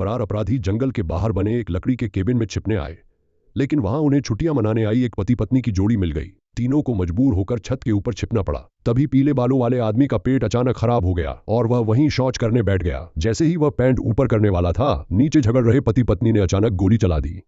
फरार अपराधी जंगल के बाहर बने एक लकड़ी के केबिन में छिपने आए, लेकिन वहां उन्हें छुट्टियां मनाने आई एक पति पत्नी की जोड़ी मिल गई। तीनों को मजबूर होकर छत के ऊपर छिपना पड़ा। तभी पीले बालों वाले आदमी का पेट अचानक खराब हो गया और वह वहीं शौच करने बैठ गया। जैसे ही वह पैंट ऊपर करने वाला था, नीचे झगड़ रहे पति पत्नी ने अचानक गोली चला दी।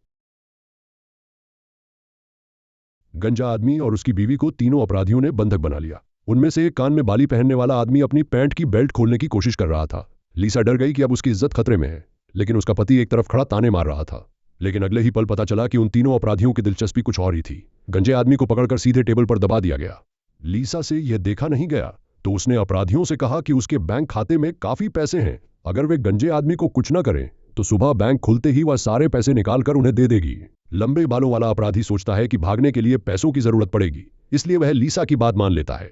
गंजा आदमी और उसकी बीवी को तीनों अपराधियों ने बंधक बना लिया। उनमें से एक कान में बाली पहनने वाला आदमी अपनी पैंट की बेल्ट खोलने की कोशिश कर रहा था। लीसा डर गई कि अब उसकी इज्जत खतरे में है, लेकिन उसका पति एक तरफ खड़ा ताने मार रहा था। लेकिन अगले ही पल पता चला कि उन तीनों अपराधियों की दिलचस्पी कुछ और ही थी। गंजे आदमी को पकड़कर सीधे टेबल पर दबा दिया गया। लीसा से यह देखा नहीं गया तो उसने अपराधियों से कहा कि उसके बैंक खाते में काफी पैसे हैं। अगर वे गंजे आदमी को कुछ न करें तो सुबह बैंक खुलते ही वह सारे पैसे निकालकर उन्हें दे देगी। लंबे बालों वाला अपराधी सोचता है कि भागने के लिए पैसों की जरूरत पड़ेगी, इसलिए वह लीसा की बात मान लेता है।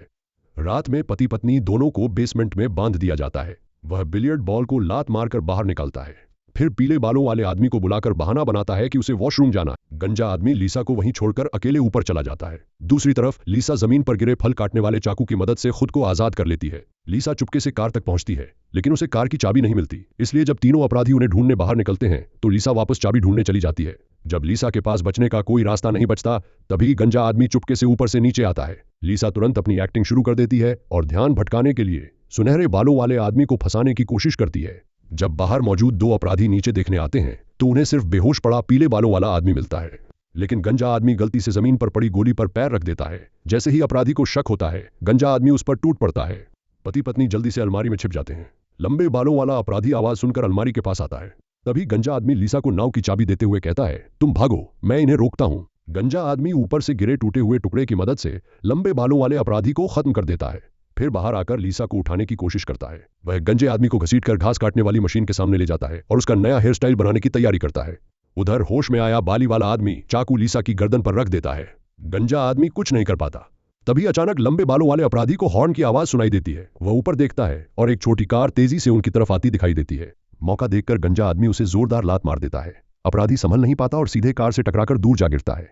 रात में पति पत्नी दोनों को बेसमेंट में बांध दिया जाता है। वह बिलियर्ड बॉल को लात मारकर बाहर निकालता है, फिर पीले बालों वाले आदमी को बुलाकर बहाना बनाता है कि उसे वॉशरूम जाना है। गंजा आदमी लीसा को वहीं छोड़कर अकेले ऊपर चला जाता है। दूसरी तरफ लीसा जमीन पर गिरे फल काटने वाले चाकू की मदद से खुद को आजाद कर लेती है। लीसा चुपके से कार तक पहुंचती है, लेकिन उसे कार की चाबी नहीं मिलती। इसलिए जब तीनों अपराधी उन्हें ढूंढने बाहर निकलते हैं तो लीसा वापस चाबी ढूंढने चली जाती है। जब लीसा के पास बचने का कोई रास्ता नहीं बचता, तभी गंजा आदमी चुपके से ऊपर से नीचे आता है। लीसा तुरंत अपनी एक्टिंग शुरू कर देती है और ध्यान भटकाने के लिए सुनहरे बालों वाले आदमी को फंसाने की कोशिश करती है। जब बाहर मौजूद दो अपराधी नीचे देखने आते हैं तो उन्हें सिर्फ बेहोश पड़ा पीले बालों वाला आदमी मिलता है, लेकिन गंजा आदमी गलती से जमीन पर पड़ी गोली पर पैर रख देता है। जैसे ही अपराधी को शक होता है, गंजा आदमी उस पर टूट पड़ता है। पति पत्नी जल्दी से अलमारी में छिप जाते हैं। लंबे बालों वाला अपराधी आवाज सुनकर अलमारी के पास आता है। तभी गंजा आदमी लीसा को नाव की चाबी देते हुए कहता है, तुम भागो, मैं इन्हें रोकता हूँ। गंजा आदमी ऊपर से गिरे टूटे हुए टुकड़े की मदद से लंबे बालों वाले अपराधी को खत्म कर देता है। फिर बाहर आकर लीसा को उठाने की कोशिश करता है। वह गंजे आदमी को घसीटकर घास काटने वाली मशीन के सामने ले जाता है और उसका नया हेयर स्टाइल बनाने की तैयारी करता है। उधर होश में आया बाली वाला आदमी चाकू लीसा की गर्दन पर रख देता है। गंजा आदमी कुछ नहीं कर पाता। तभी अचानक लंबे बालों वाले अपराधी को हॉर्न की आवाज सुनाई देती है। वह ऊपर देखता है और एक छोटी कार तेजी से उनकी तरफ आती दिखाई देती है। मौका देखकर गंजा आदमी उसे जोरदार लात मार देता है। अपराधी संभल नहीं पाता और सीधे कार से टकराकर दूर जा गिरता है।